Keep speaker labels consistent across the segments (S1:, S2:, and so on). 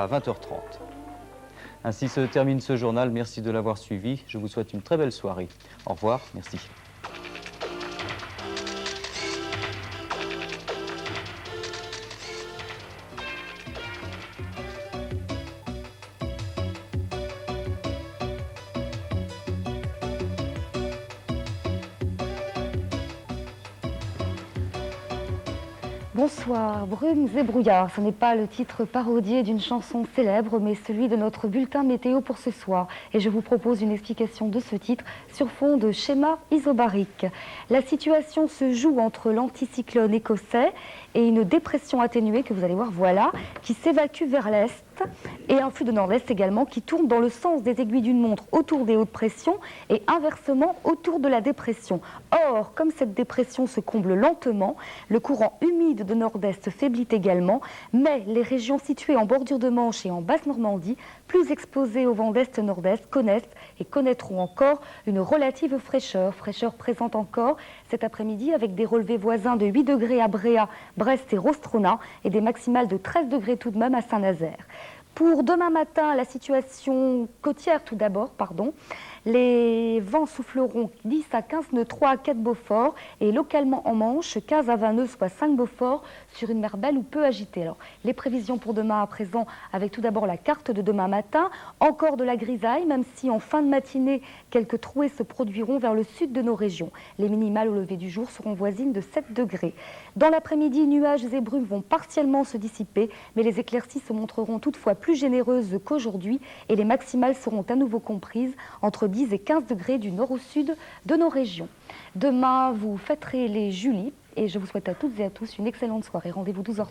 S1: à 20h30. Ainsi se termine ce journal. Merci de l'avoir suivi. Je vous souhaite une très belle soirée. Au revoir. Merci.
S2: Bonsoir, Brumes et brouillards, ce n'est pas le titre parodié d'une chanson célèbre, mais celui de notre bulletin météo pour ce soir. Et je vous propose une explication de ce titre sur fond de schéma isobarique. La situation se joue entre l'anticyclone écossais et une dépression atténuée que vous allez voir, voilà, qui s'évacue vers l'est, et un flux de nord-est également qui tourne dans le sens des aiguilles d'une montre autour des hautes pressions et inversement autour de la dépression. Or, comme cette dépression se comble lentement, le courant humide de nord-est faiblit également, mais les régions situées en bordure de Manche et en Basse-Normandie, plus exposées au vent d'est-nord-est, connaissent et connaîtront encore une relative fraîcheur. Fraîcheur présente encore cet après-midi avec des relevés voisins de 8 degrés à Bréa, Brest et Rostrona et des maximales de 13 degrés tout de même à Saint-Nazaire. Pour demain matin, la situation côtière tout d'abord, les vents souffleront 10 à 15 nœuds, 3 à 4 Beaufort et localement en Manche, 15 à 20 nœuds, soit 5 Beaufort sur une mer belle ou peu agitée. Alors, les prévisions pour demain à présent, avec tout d'abord la carte de demain matin, encore de la grisaille, même si en fin de matinée, quelques trouées se produiront vers le sud de nos régions. Les minimales au lever du jour seront voisines de 7 degrés. Dans l'après-midi, nuages et brumes vont partiellement se dissiper, mais les éclaircies se montreront toutefois plus généreuses qu'aujourd'hui et les maximales seront à nouveau comprises entre 10 et 15 degrés du nord au sud de nos régions. Demain, vous fêterez les Julis et je vous souhaite à toutes et à tous une excellente soirée. Rendez-vous 12h30.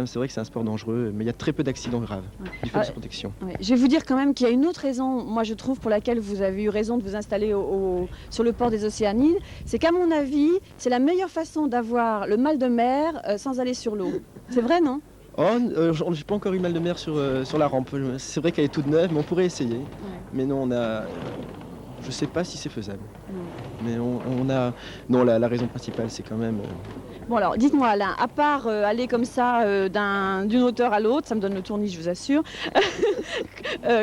S3: C'est vrai que c'est un sport dangereux, mais il y a très peu d'accidents graves du fait de sa protection.
S4: Ouais. Je vais vous dire quand même qu'il y a une autre raison, moi je trouve, pour laquelle vous avez eu raison de vous installer sur le port des Océanides. C'est qu'à mon avis, c'est la meilleure façon d'avoir le mal de mer sans aller sur l'eau. C'est vrai, non ?
S3: J'ai pas encore eu mal de mer sur la rampe. C'est vrai qu'elle est toute neuve, mais on pourrait essayer. Ouais. Mais non, je sais pas si c'est faisable. Mais la raison principale, c'est quand même...
S4: Bon alors, dites-moi Alain, à part aller comme ça d'une hauteur à l'autre, ça me donne le tournis, je vous assure,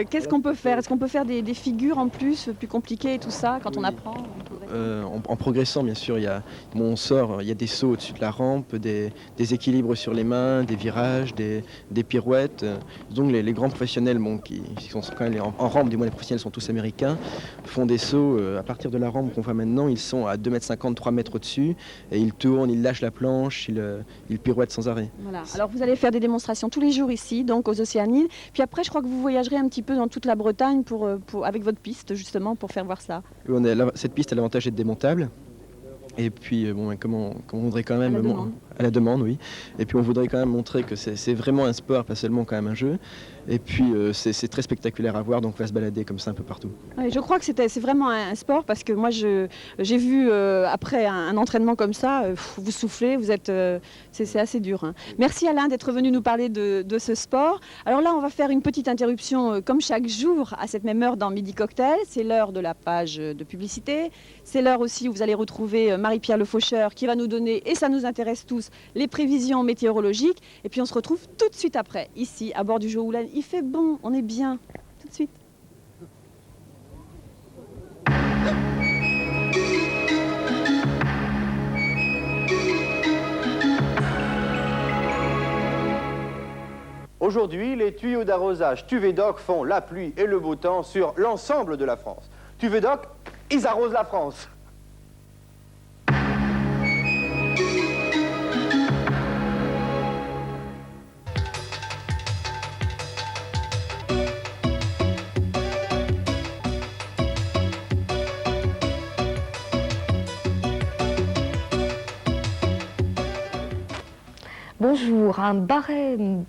S4: qu'est-ce qu'on peut faire ? Est-ce qu'on peut faire des figures en plus compliquées et tout ça, quand on apprend
S3: en progressant, bien sûr, il y a des sauts au-dessus de la rampe, des équilibres sur les mains, des virages, des pirouettes. Donc les grands professionnels qui sont quand même en rampe, du moins les professionnels sont tous américains, font des sauts à partir de la rampe qu'on voit maintenant. Ils sont à 2,50 m, 3 mètres au-dessus, et ils tournent, ils lâchent la planche, ils pirouettent sans arrêt. Voilà.
S4: Alors vous allez faire des démonstrations tous les jours ici, donc aux Océanides. Puis après, je crois que vous voyagerez un petit peu dans toute la Bretagne avec votre piste, justement, pour faire voir ça.
S3: Cette piste a l'avantage d'être démontable. Et puis, comme on voudrait quand même... À la demande, oui. Et puis on voudrait quand même montrer que c'est vraiment un sport, pas seulement quand même un jeu. Et puis c'est très spectaculaire à voir, donc on va se balader comme ça un peu partout.
S4: Oui, je crois que c'est vraiment un sport parce que moi j'ai vu après un entraînement comme ça, vous soufflez, c'est assez dur. Hein. Merci Alain d'être venu nous parler de ce sport. Alors là on va faire une petite interruption comme chaque jour à cette même heure dans Midi Cocktail. C'est l'heure de la page de publicité. C'est l'heure aussi où vous allez retrouver Marie-Pierre Le Faucheur qui va nous donner, et ça nous intéresse tous, les prévisions météorologiques. Et puis on se retrouve tout de suite après, ici, à bord du Jouhoulen. Il fait bon, on est bien. Tout de suite.
S5: Aujourd'hui, les tuyaux d'arrosage Tuvedoc font la pluie et le beau temps sur l'ensemble de la France. Tuvedoc, ils arrosent la France.
S2: Bonjour, un barème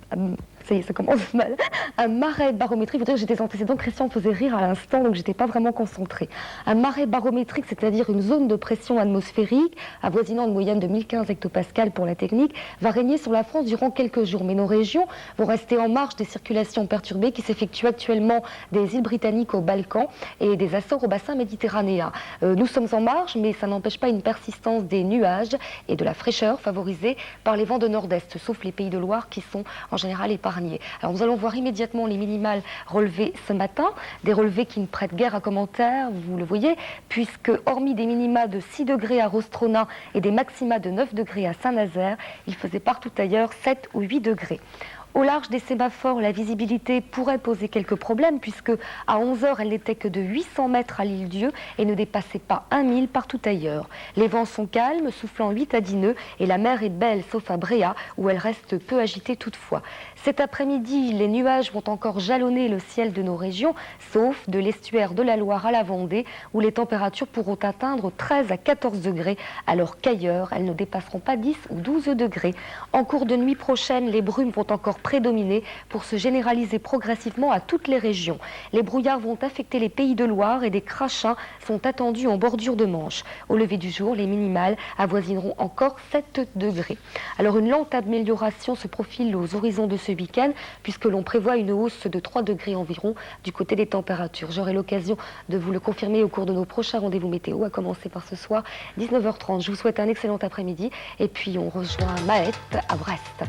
S2: ça commence mal. Un marais barométrique, vous dire que j'ai des antécédents, Christian me faisait rire à l'instant, donc j'étais pas vraiment concentrée. Un marais barométrique, c'est-à-dire une zone de pression atmosphérique, avoisinant une moyenne de 1015 hectopascales pour la technique, va régner sur la France durant quelques jours. Mais nos régions vont rester en marge des circulations perturbées qui s'effectuent actuellement des îles britanniques aux Balkans et des Açores au bassin méditerranéen. Nous sommes en marge, mais ça n'empêche pas une persistance des nuages et de la fraîcheur favorisée par les vents de nord-est, sauf les Pays de Loire qui sont en général épargnés. Alors nous allons voir immédiatement les minimales relevées ce matin, des relevés qui ne prêtent guère à commentaire, vous le voyez, puisque hormis des minima de 6 degrés à Rostronin et des maxima de 9 degrés à Saint-Nazaire, il faisait partout ailleurs 7 ou 8 degrés. Au large des sémaphores, la visibilité pourrait poser quelques problèmes puisque à 11h, elle n'était que de 800 mètres à l'île-Dieu et ne dépassait pas 1000 partout ailleurs. Les vents sont calmes, soufflant 8 à 10 nœuds et la mer est belle sauf à Bréa où elle reste peu agitée toutefois. Cet après-midi, les nuages vont encore jalonner le ciel de nos régions, sauf de l'estuaire de la Loire à la Vendée où les températures pourront atteindre 13 à 14 degrés alors qu'ailleurs, elles ne dépasseront pas 10 ou 12 degrés. En cours de nuit prochaine, les brumes vont encore prédominer pour se généraliser progressivement à toutes les régions. Les brouillards vont affecter les Pays de Loire et des crachins sont attendus en bordure de Manche. Au lever du jour, les minimales avoisineront encore 7 degrés. Alors une lente amélioration se profile aux horizons de ce week-end puisque l'on prévoit une hausse de 3 degrés environ du côté des températures. J'aurai l'occasion de vous le confirmer au cours de nos prochains rendez-vous météo, à commencer par ce soir, 19h30. Je vous souhaite un excellent après-midi et puis on rejoint Maët à Brest.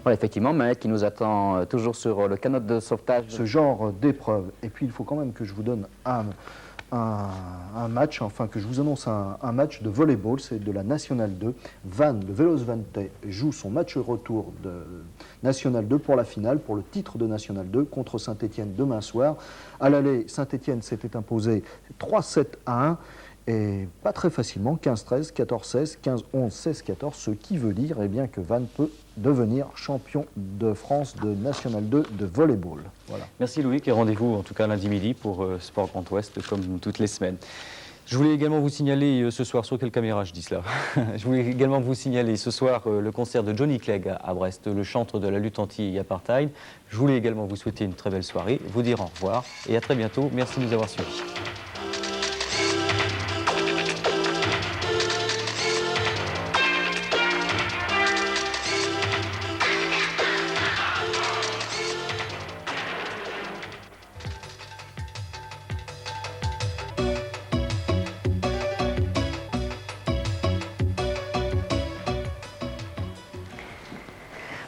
S6: Voilà, effectivement, Maët qui nous attend toujours sur le canot de sauvetage.
S7: Ce genre d'épreuve. Et puis il faut quand même que je vous donne un match, enfin que je vous annonce un match de volleyball, c'est de la Nationale 2. Vannes, le Vélos Vantais, joue son match retour de Nationale 2 pour la finale, pour le titre de Nationale 2 contre Saint-Étienne demain soir. À l'aller, Saint-Étienne s'était imposé 3-7 à 1. Et pas très facilement, 15-13, 14-16, 15-11, 16-14, ce qui veut dire eh bien, que Vannes peut devenir champion de France de National 2 de volleyball. Voilà.
S1: Merci Loïc et rendez-vous en tout cas lundi midi pour Sport Grand Ouest comme toutes les semaines. Je voulais également vous signaler ce soir, sur quelle caméra je dis cela je voulais également vous signaler ce soir le concert de Johnny Clegg à Brest, le chantre de la lutte anti-apartheid. Je voulais également vous souhaiter une très belle soirée, vous dire au revoir et à très bientôt. Merci de nous avoir suivis.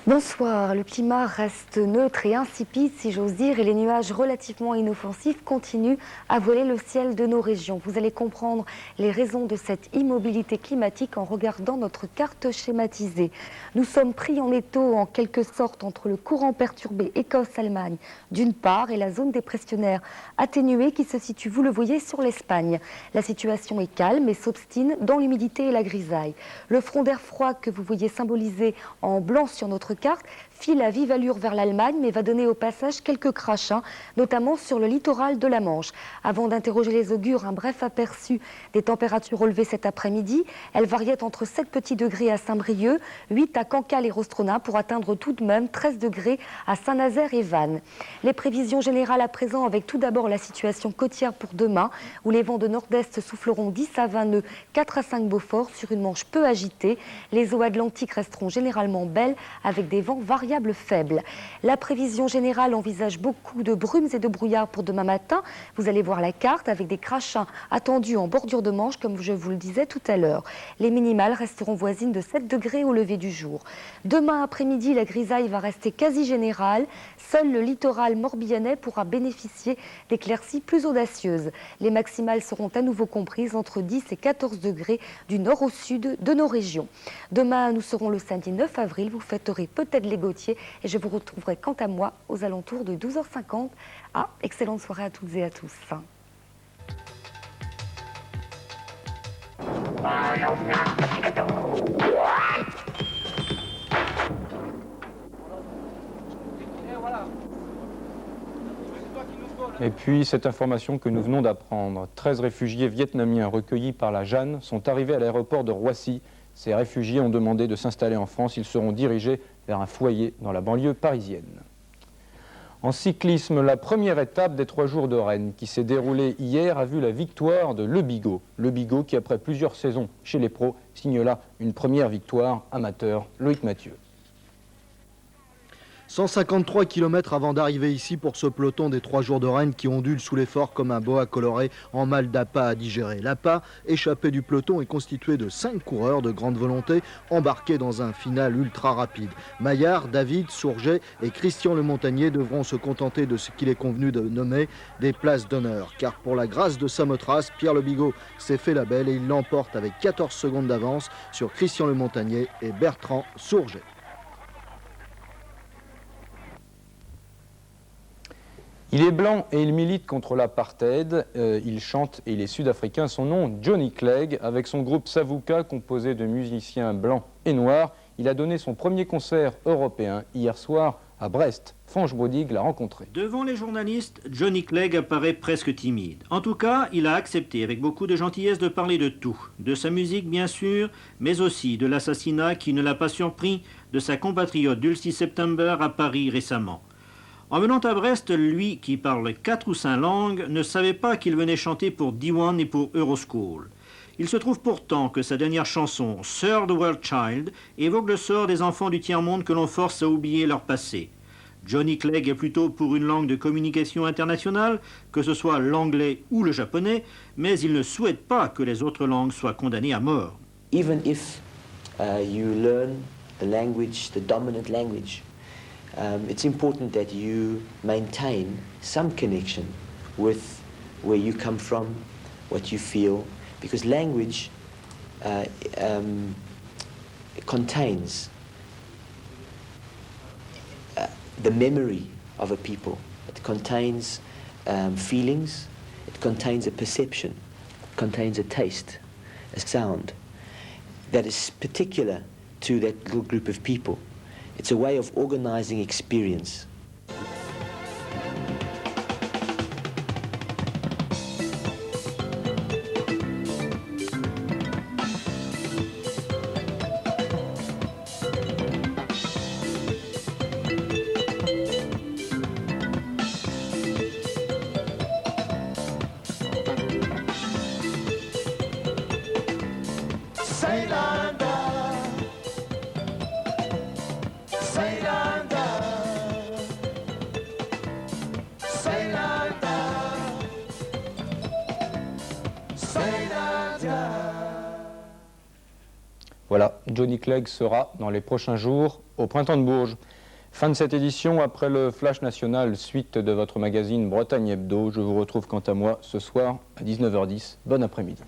S2: Bonsoir, le climat reste neutre et insipide si j'ose dire et les nuages relativement inoffensifs continuent à voiler le ciel de nos régions. Vous allez comprendre les raisons de cette immobilité climatique en regardant notre carte schématisée. Nous sommes pris en étau en quelque sorte entre le courant perturbé Écosse-Allemagne d'une part et la zone dépressionnaire atténuée qui se situe, vous le voyez, sur l'Espagne. La situation est calme et s'obstine dans l'humidité et la grisaille. Le front d'air froid que vous voyez symbolisé en blanc sur notre carte file à vive allure vers l'Allemagne, mais va donner au passage quelques crachins, notamment sur le littoral de la Manche. Avant d'interroger les augures, un bref aperçu des températures relevées cet après-midi. Elles variaient entre 7 petits degrés à Saint-Brieuc, 8 à Cancale et Rostronin, pour atteindre tout de même 13 degrés à Saint-Nazaire et Vannes. Les prévisions générales à présent, avec tout d'abord la situation côtière pour demain, où les vents de nord-est souffleront 10 à 20 nœuds, 4 à 5 Beaufort, sur une Manche peu agitée. Les eaux atlantiques resteront généralement belles, avec des vents variables faibles. La prévision générale envisage beaucoup de brumes et de brouillards pour demain matin. Vous allez voir la carte avec des crachins attendus en bordure de Manche, comme je vous le disais tout à l'heure. Les minimales resteront voisines de 7 degrés au lever du jour. Demain après-midi, la grisaille va rester quasi générale. Seul le littoral morbihanais pourra bénéficier d'éclaircies plus audacieuses. Les maximales seront à nouveau comprises entre 10 et 14 degrés du nord au sud de nos régions. Demain, nous serons le samedi 9 avril. Vous fêterez peut-être les Gautier et je vous retrouverai quant à moi aux alentours de 12h50. Excellente soirée à toutes et à tous.
S8: Et voilà. Et puis, cette information que nous venons d'apprendre. 13 réfugiés vietnamiens recueillis par la Jeanne sont arrivés à l'aéroport de Roissy. Ces réfugiés ont demandé de s'installer en France. Ils seront dirigés vers un foyer dans la banlieue parisienne. En cyclisme, la première étape des 3 jours de Rennes qui s'est déroulée hier a vu la victoire de Le Bigot. Le Bigot qui, après plusieurs saisons chez les pros, signe là une première victoire amateur. Loïc Mathieu.
S7: 153 km avant d'arriver ici pour ce peloton des 3 jours de Rennes qui ondule sous l'effort comme un boa coloré en mal d'appât à digérer. L'appât, échappé du peloton, est constitué de 5 coureurs de grande volonté embarqués dans un final ultra rapide. Maillard, David, Sourget et Christian Le Montagnier devront se contenter de ce qu'il est convenu de nommer des places d'honneur. Car pour la grâce de Samothrace, Pierre Le Bigot s'est fait la belle et il l'emporte avec 14 secondes d'avance sur Christian Le Montagnier et Bertrand Sourget.
S8: Il est blanc et il milite contre l'apartheid. Il chante et il est sud-africain. Son nom, Johnny Clegg, avec son groupe Savuka, composé de musiciens blancs et noirs. Il a donné son premier concert européen hier soir à Brest. Fange Bodig l'a rencontré.
S9: Devant les journalistes, Johnny Clegg apparaît presque timide. En tout cas, il a accepté avec beaucoup de gentillesse de parler de tout. De sa musique, bien sûr, mais aussi de l'assassinat qui ne l'a pas surpris de sa compatriote Dulcie September à Paris récemment. En venant à Brest, lui, qui parle 4 ou 5 langues, ne savait pas qu'il venait chanter pour D1 et pour Euroschool. Il se trouve pourtant que sa dernière chanson, Third World Child, évoque le sort des enfants du tiers-monde que l'on force à oublier leur passé. Johnny Clegg est plutôt pour une langue de communication internationale, que ce soit l'anglais ou le japonais, mais il ne souhaite pas que les autres langues soient condamnées à mort.
S10: Even if you learn the language, the dominant language, it's important that you maintain some connection with where you come from, what you feel, because language contains the memory of a people. It contains feelings, it contains a perception, it contains a taste, a sound that is particular to that little group of people. It's a way of organizing experience.
S8: Voilà, Johnny Clegg sera dans les prochains jours au Printemps de Bourges. Fin de cette édition, après le Flash National, suite de votre magazine Bretagne Hebdo. Je vous retrouve quant à moi ce soir à 19h10. Bon après-midi.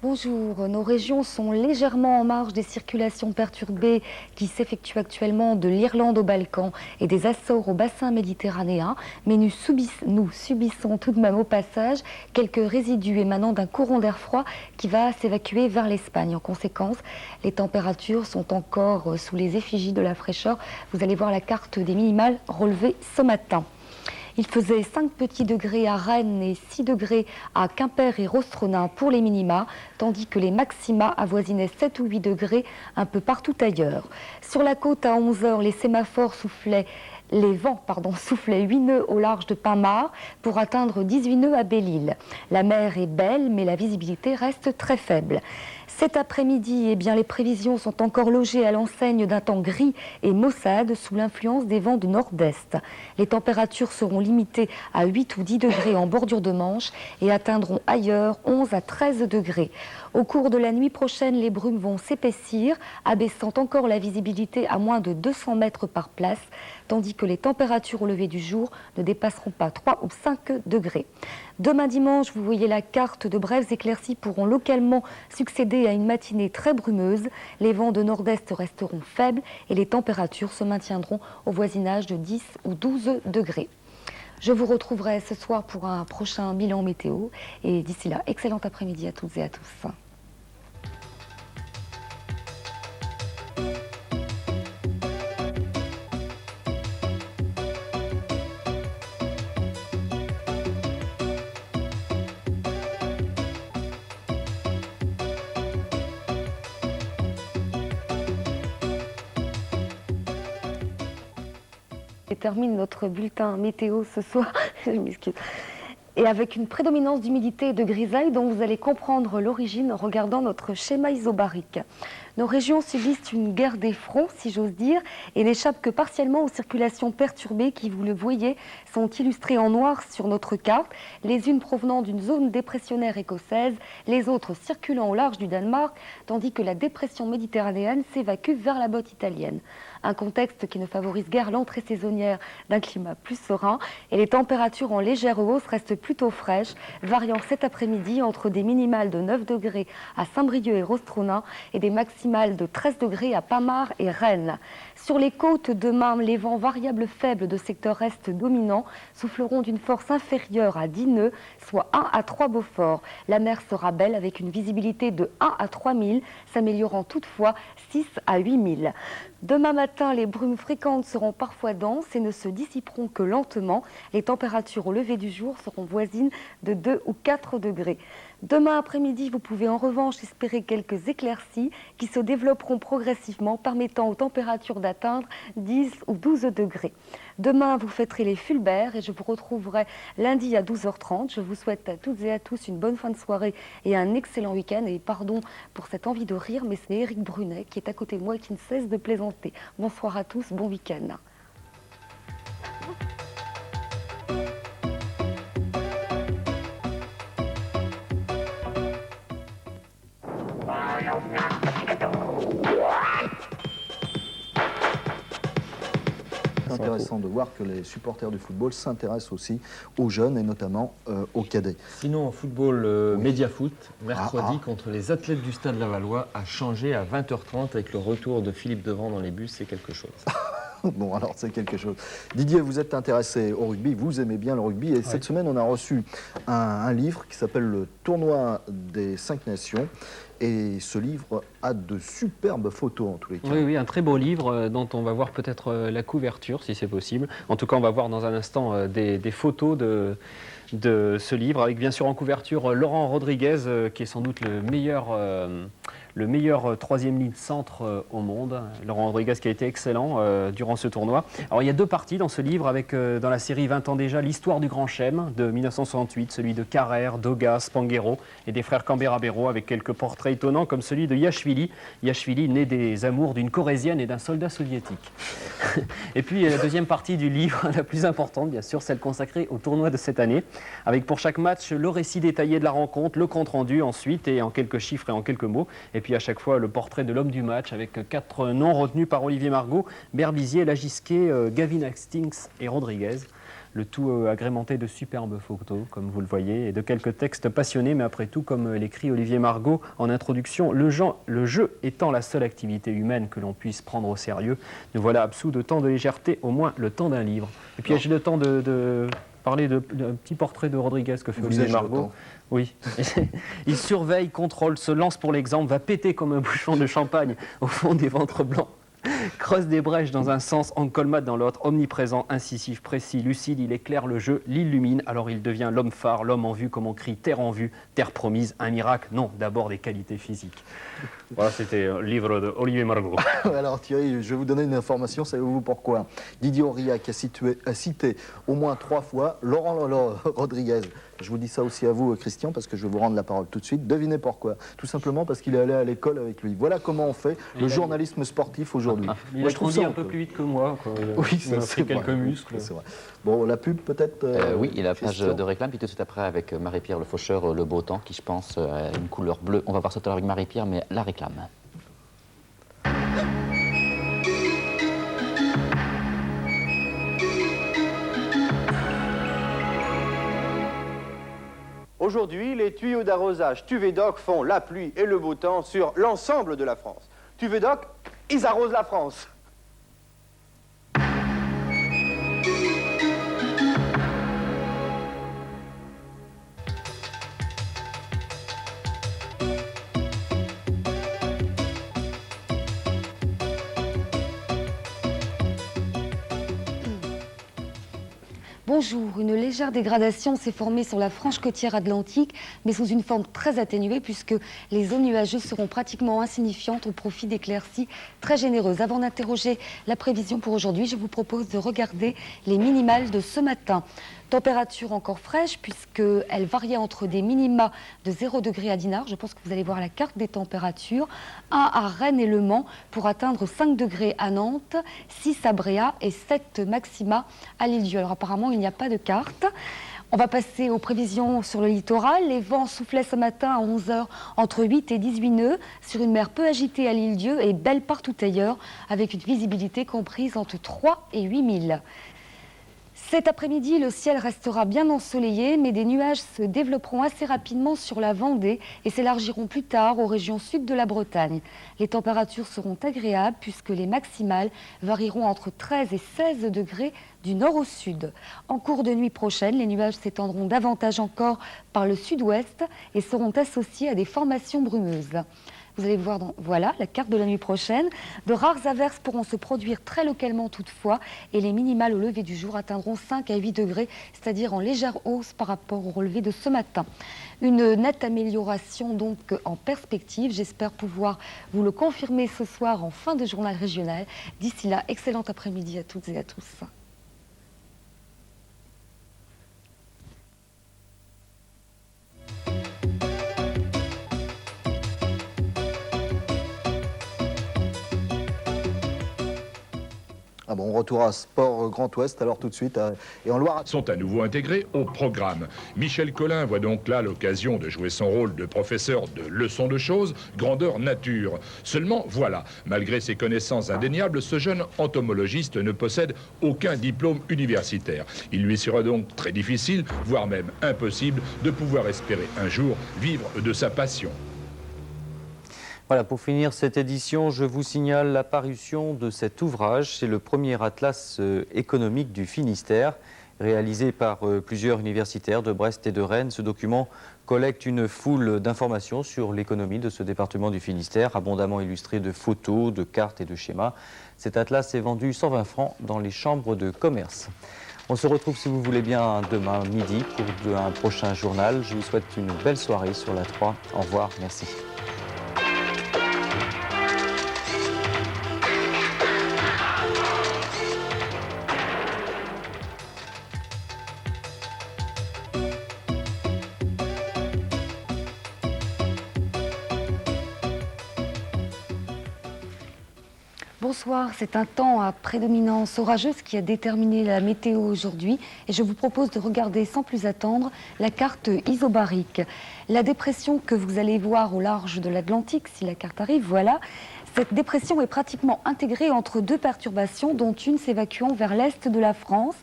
S2: Bonjour, nos régions sont légèrement en marge des circulations perturbées qui s'effectuent actuellement de l'Irlande aux Balkans et des Açores au bassin méditerranéen, mais nous subissons tout de même au passage quelques résidus émanant d'un courant d'air froid qui va s'évacuer vers l'Espagne. En conséquence, les températures sont encore sous les effigies de la fraîcheur. Vous allez voir la carte des minimales relevée ce matin. Il faisait 5 petits degrés à Rennes et 6 degrés à Quimper et Rostronin pour les minima, tandis que les maxima avoisinaient 7 ou 8 degrés un peu partout ailleurs. Sur la côte à 11h, les sémaphores soufflaient. Les vents soufflaient 8 nœuds au large de Pinmar pour atteindre 18 nœuds à Belle-Île. La mer est belle, mais la visibilité reste très faible. Cet après-midi, les prévisions sont encore logées à l'enseigne d'un temps gris et maussade sous l'influence des vents de nord-est. Les températures seront limitées à 8 ou 10 degrés en bordure de Manche et atteindront ailleurs 11 à 13 degrés. Au cours de la nuit prochaine, les brumes vont s'épaissir, abaissant encore la visibilité à moins de 200 mètres par place, tandis que les températures au lever du jour ne dépasseront pas 3 ou 5 degrés. Demain dimanche, vous voyez la carte, de brèves éclaircies pourront localement succéder procéder à une matinée très brumeuse. Les vents de nord-est resteront faibles et les températures se maintiendront au voisinage de 10 ou 12 degrés. Je vous retrouverai ce soir pour un prochain bilan météo. Et d'ici là, excellent après-midi à toutes et à tous. Et termine notre bulletin météo ce soir. Je m'excuse. Et avec une prédominance d'humidité et de grisaille dont vous allez comprendre l'origine en regardant notre schéma isobarique. Nos régions subissent une guerre des fronts, si j'ose dire, et n'échappent que partiellement aux circulations perturbées qui, vous le voyez, sont illustrées en noir sur notre carte, les unes provenant d'une zone dépressionnaire écossaise, les autres circulant au large du Danemark, tandis que la dépression méditerranéenne s'évacue vers la botte italienne. Un contexte qui ne favorise guère l'entrée saisonnière d'un climat plus serein, et les températures en légère hausse restent plutôt fraîches, variant cet après-midi entre des minimales de 9 degrés à Saint-Brieuc et Rostronin et des maximales de 13 degrés à Pamar et Rennes. Sur les côtes demain, les vents variables faibles de secteur est dominant souffleront d'une force inférieure à 10 nœuds, soit 1 à 3 Beaufort. La mer sera belle avec une visibilité de 1 à 3 000, s'améliorant toutefois 6 à 8 000. Demain matin, les brumes fréquentes seront parfois denses et ne se dissiperont que lentement. Les températures au lever du jour seront voisines de 2 ou 4 degrés. Demain après-midi, vous pouvez en revanche espérer quelques éclaircies qui se développeront progressivement, permettant aux températures d'atteindre 10 ou 12 degrés. Demain, vous fêterez les Fulbert et je vous retrouverai lundi à 12h30. Je vous souhaite à toutes et à tous une bonne fin de soirée et un excellent week-end. Et pardon pour cette envie de rire, mais c'est Éric Brunet qui est à côté de moi et qui ne cesse de plaisanter. Bonsoir à tous, bon week-end.
S7: C'est intéressant de voir que les supporters du football s'intéressent aussi aux jeunes et notamment aux cadets.
S11: Sinon, en football, Mediafoot, mercredi, contre les athlètes du Stade Lavallois, a changé à 20h30 avec le retour de Philippe Devant dans les bus, c'est quelque chose.
S7: Bon, alors c'est quelque chose. Didier, vous êtes intéressé au rugby, vous aimez bien le rugby, et cette semaine, on a reçu un livre qui s'appelle Le Tournoi des 5 Nations. Et ce livre a de superbes photos en tous les cas.
S12: Oui, oui, un très beau livre dont on va voir peut-être la couverture, si c'est possible. En tout cas, on va voir dans un instant des photos de ce livre, avec bien sûr en couverture Laurent Rodriguez, qui est sans doute le meilleur troisième ligne centre au monde. Laurent Rodriguez qui a été excellent durant ce tournoi. Alors il y a 2 parties dans ce livre, avec dans la série 20 ans déjà, l'histoire du Grand Chelem de 1968, celui de Carrère, Doga, Spanghero et des frères Canberra-Béraud, avec quelques portraits étonnants comme celui de Yachvili. Yachvili, né des amours d'une Corésienne et d'un soldat soviétique. Et puis la deuxième partie du livre, la plus importante bien sûr, celle consacrée au tournoi de cette année, avec pour chaque match le récit détaillé de la rencontre, le compte-rendu ensuite, et en quelques chiffres et en quelques mots. Et puis à chaque fois le portrait de l'homme du match, avec 4 noms retenus par Olivier Margot: Berbizier, Lagisquet, Gavin Hastings et Rodriguez. Le tout agrémenté de superbes photos, comme vous le voyez, et de quelques textes passionnés, mais après tout, comme l'écrit Olivier Margot en introduction, le jeu étant la seule activité humaine que l'on puisse prendre au sérieux, nous voilà absous de tant de légèreté, au moins le temps d'un livre. Et puis j'ai le temps de parler d'un petit portrait de Rodriguez que fait Olivier Margot. Oui. Il surveille, contrôle, se lance pour l'exemple, va péter comme un bouchon de champagne au fond des ventres blancs. Creuse des brèches dans un sens, en colmate dans l'autre, omniprésent, incisif, précis, lucide, il éclaire le jeu, l'illumine, alors il devient l'homme phare, l'homme en vue, comme on crie, terre en vue, terre promise, un miracle, non, d'abord des qualités physiques. Voilà, c'était le livre d'Olivier Margot.
S7: Alors Thierry, je vais vous donner une information, savez-vous pourquoi? Didier Aurillac a cité au moins 3 fois Laurent Rodriguez. Je vous dis ça aussi à vous, Christian, parce que je vais vous rendre la parole tout de suite. Devinez pourquoi? Tout simplement parce qu'il est allé à l'école avec lui. Voilà comment on fait le journalisme sportif aujourd'hui.
S12: Il a grandi un peu plus vite que moi.
S7: Oui,
S12: il a pris quelques muscles.
S7: C'est vrai. Bon, la pub peut-être
S6: Oui, il a la page de réclame, puis tout de suite après avec Marie-Pierre Le Faucheur, Le Beau Temps, qui je pense a une couleur bleue. On va voir ça tout à l'heure avec Marie-Pierre, mais la réclame.
S5: Aujourd'hui, les tuyaux d'arrosage Tuvedoc font la pluie et le beau temps sur l'ensemble de la France. Tuvedoc, ils arrosent la France.
S2: Bonjour, une légère dégradation s'est formée sur la frange côtière atlantique, mais sous une forme très atténuée puisque les zones nuageuses seront pratiquement insignifiantes au profit d'éclaircies très généreuses. Avant d'interroger la prévision pour aujourd'hui, je vous propose de regarder les minimales de ce matin. Température encore fraîche puisqu'elle variait entre des minima de 0 degré à Dinard, je pense que vous allez voir la carte des températures, 1 à Rennes et Le Mans pour atteindre 5 degrés à Nantes, 6 à Bréa et 7 maxima à l'Île-Dieu. Alors apparemment il n'y a pas de carte. On va passer aux prévisions sur le littoral. Les vents soufflaient ce matin à 11h entre 8 et 18 nœuds sur une mer peu agitée à l'Île-Dieu et belle partout ailleurs avec une visibilité comprise entre 3 et 8 000. Cet après-midi, le ciel restera bien ensoleillé, mais des nuages se développeront assez rapidement sur la Vendée et s'élargiront plus tard aux régions sud de la Bretagne. Les températures seront agréables puisque les maximales varieront entre 13 et 16 degrés du nord au sud. En cours de nuit prochaine, les nuages s'étendront davantage encore par le sud-ouest et seront associés à des formations brumeuses. Vous allez voir, voilà la carte de la nuit prochaine. De rares averses pourront se produire très localement toutefois et les minimales au lever du jour atteindront 5 à 8 degrés, c'est-à-dire en légère hausse par rapport au relevé de ce matin. Une nette amélioration donc en perspective. J'espère pouvoir vous le confirmer ce soir en fin de journal régional. D'ici là, excellent après-midi à toutes et à tous.
S7: Ah bon, retour à Sport Grand Ouest, alors tout de suite, et en Loire.
S13: Sont à nouveau intégrés au programme. Michel Collin voit donc là l'occasion de jouer son rôle de professeur de leçons de choses, grandeur nature. Seulement, voilà, malgré ses connaissances indéniables, ce jeune entomologiste ne possède aucun diplôme universitaire. Il lui sera donc très difficile, voire même impossible, de pouvoir espérer un jour vivre de sa passion.
S1: Voilà, pour finir cette édition, je vous signale la parution de cet ouvrage. C'est le premier atlas économique du Finistère, réalisé par plusieurs universitaires de Brest et de Rennes. Ce document collecte une foule d'informations sur l'économie de ce département du Finistère, abondamment illustré de photos, de cartes et de schémas. Cet atlas est vendu 120 francs dans les chambres de commerce. On se retrouve, si vous voulez bien, demain midi pour un prochain journal. Je vous souhaite une belle soirée sur la 3. Au revoir, merci.
S2: Bonsoir, c'est un temps à prédominance orageuse qui a déterminé la météo aujourd'hui et je vous propose de regarder sans plus attendre la carte isobarique. La dépression que vous allez voir au large de l'Atlantique, si la carte arrive, voilà. Cette dépression est pratiquement intégrée entre deux perturbations, dont une s'évacuant vers l'est de la France.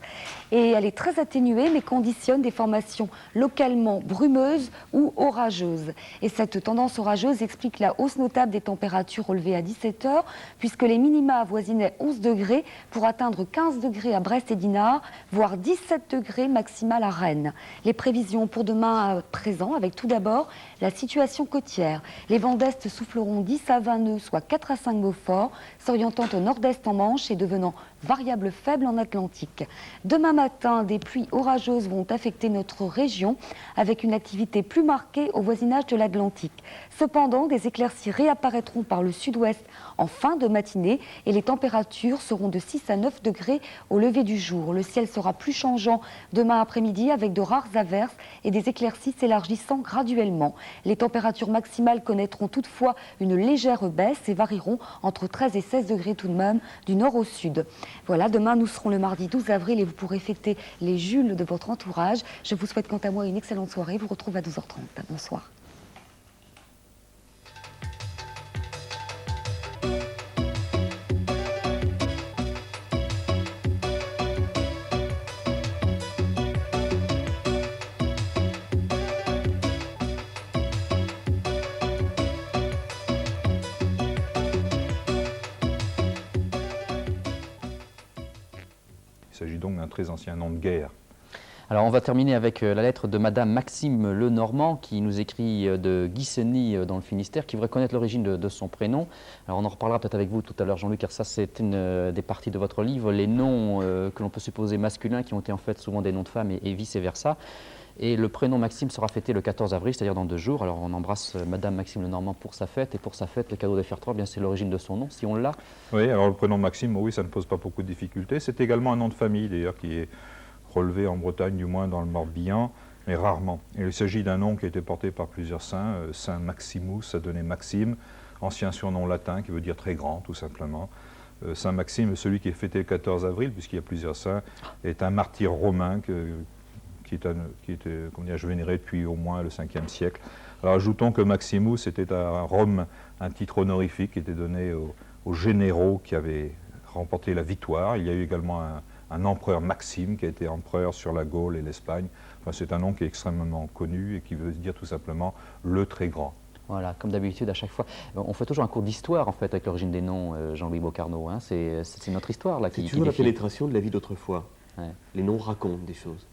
S2: Et elle est très atténuée, mais conditionne des formations localement brumeuses ou orageuses. Et cette tendance orageuse explique la hausse notable des températures relevées à 17 h, puisque les minima avoisinaient 11 degrés pour atteindre 15 degrés à Brest et Dinard, voire 17 degrés maximal à Rennes. Les prévisions pour demain à présent, avec tout d'abord la situation côtière. Les vents d'est souffleront 10 à 20 nœuds, soit 4 à 5 mots forts, s'orientant au nord-est en Manche et devenant variable faible en Atlantique. Demain matin, des pluies orageuses vont affecter notre région avec une activité plus marquée au voisinage de l'Atlantique. Cependant, des éclaircies réapparaîtront par le sud-ouest en fin de matinée et les températures seront de 6 à 9 degrés au lever du jour. Le ciel sera plus changeant demain après-midi avec de rares averses et des éclaircies s'élargissant graduellement. Les températures maximales connaîtront toutefois une légère baisse et varieront entre 13 et 16 degrés tout de même du nord au sud. Voilà, demain nous serons le mardi 12 avril et vous pourrez fêter les Jules de votre entourage. Je vous souhaite quant à moi une excellente soirée. Je vous retrouve à 12h30. Bonsoir.
S13: Il s'agit donc d'un très ancien nom de guerre.
S6: Alors on va terminer avec la lettre de Madame Maxime Lenormand qui nous écrit de Guiseny dans le Finistère, qui voudrait connaître l'origine de son prénom. Alors on en reparlera peut-être avec vous tout à l'heure, Jean-Luc, car ça c'est une des parties de votre livre, les noms que l'on peut supposer masculins qui ont été en fait souvent des noms de femmes et vice-versa. Et le prénom Maxime sera fêté le 14 avril, c'est-à-dire dans 2 jours. Alors on embrasse Madame Maxime Lenormand pour sa fête, et pour sa fête, le cadeau de Fertrand, bien c'est l'origine de son nom, si on l'a.
S13: Oui, alors le prénom Maxime, oui, ça ne pose pas beaucoup de difficultés. C'est également un nom de famille d'ailleurs qui est relevé en Bretagne, du moins dans le Morbihan, mais rarement. Et il s'agit d'un nom qui a été porté par plusieurs saints. Saint Maximus, ça donnait Maxime, ancien surnom latin qui veut dire très grand, tout simplement. Saint Maxime, celui qui est fêté le 14 avril, puisqu'il y a plusieurs saints, est un martyr romain qui était vénéré depuis au moins le 5e siècle. Alors ajoutons que Maximus était à Rome un titre honorifique qui était donné aux généraux qui avaient remporté la victoire. Il y a eu également un empereur Maxime qui a été empereur sur la Gaule et l'Espagne. Enfin, c'est un nom qui est extrêmement connu et qui veut dire tout simplement le très grand.
S6: Voilà, comme d'habitude à chaque fois. On fait toujours un cours d'histoire en fait avec l'origine des noms, Jean-Louis Bocarno. Hein. C'est notre histoire là qui.
S11: C'est toujours la pénétration de la vie d'autrefois.
S6: Ouais.
S11: Les noms racontent des choses.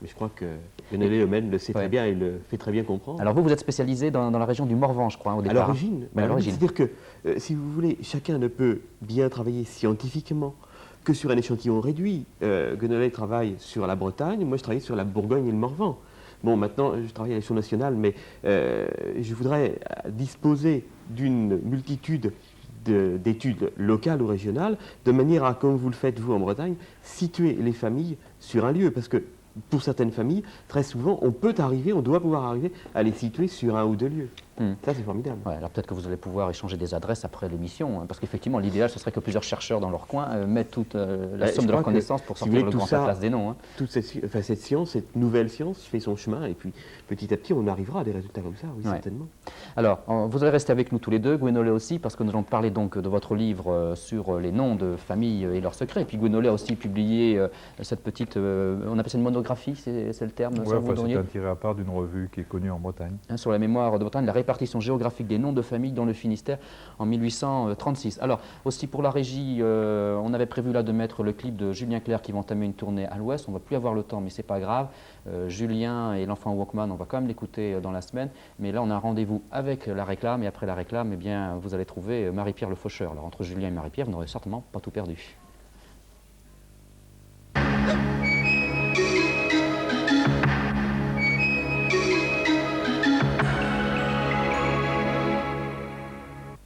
S11: Mais je crois que Guenolé Lemaine le sait très bien et le fait très bien comprendre.
S6: Alors vous êtes spécialisé dans la région du Morvan, je crois, au départ.
S11: À l'origine. C'est-à-dire que, si vous voulez, chacun ne peut bien travailler scientifiquement que sur un échantillon réduit. Guenolé travaille sur la Bretagne, moi je travaille sur la Bourgogne et le Morvan. Bon, maintenant, je travaille à l'échelon national, mais je voudrais disposer d'une multitude d'études locales ou régionales, de manière à, comme vous le faites vous en Bretagne, situer les familles sur un lieu. Parce que pour certaines familles, très souvent, on doit pouvoir arriver à les situer sur 1 ou 2 lieux. Ça, c'est formidable.
S6: Ouais, alors peut-être que vous allez pouvoir échanger des adresses après l'émission, hein, parce qu'effectivement, l'idéal, ce serait que plusieurs chercheurs dans leur coin mettent toute la somme de leurs connaissances pour sortir le grand atlas des noms. Hein.
S11: Toute cette science, cette nouvelle science fait son chemin, et puis petit à petit, on arrivera à des résultats comme ça, oui, certainement.
S6: Alors, vous allez rester avec nous tous les deux, Guenolé aussi, parce que nous allons parler donc de votre livre sur les noms de famille et leurs secrets. Et puis Guenolé a aussi publié cette petite, on appelle ça une monographie, c'est le terme.
S13: Oui, c'est un tiré à part d'une revue qui est connue en Bretagne.
S6: Hein, sur la mémoire de Bretagne, la répartition géographique des noms de famille dans le Finistère en 1836. Alors, aussi pour la régie, on avait prévu là de mettre le clip de Julien Clerc qui va entamer une tournée à l'Ouest. On ne va plus avoir le temps, mais c'est pas grave. Julien et l'enfant Walkman, on va quand même l'écouter dans la semaine. Mais là, on a un rendez-vous avec la réclame, et après la réclame, eh bien, vous allez trouver Marie-Pierre le Faucheur. Alors, entre Julien et Marie-Pierre, vous n'aurez certainement pas tout perdu.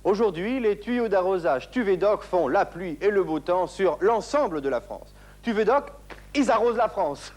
S5: Aujourd'hui, les tuyaux d'arrosage Tuvedoc font la pluie et le beau temps sur l'ensemble de la France. Tuvedoc, ils arrosent la France.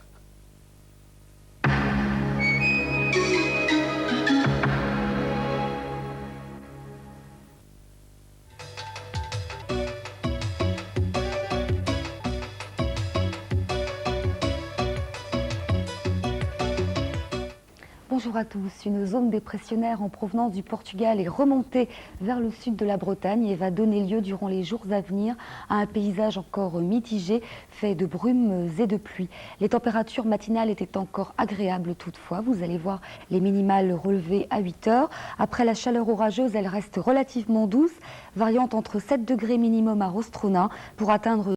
S2: Bonjour à tous. Une zone dépressionnaire en provenance du Portugal est remontée vers le sud de la Bretagne et va donner lieu durant les jours à venir à un paysage encore mitigé, fait de brumes et de pluie. Les températures matinales étaient encore agréables toutefois. Vous allez voir les minimales relevées à 8 heures. Après la chaleur orageuse, elle reste relativement douce, variant entre 7 degrés minimum à Rostrona pour atteindre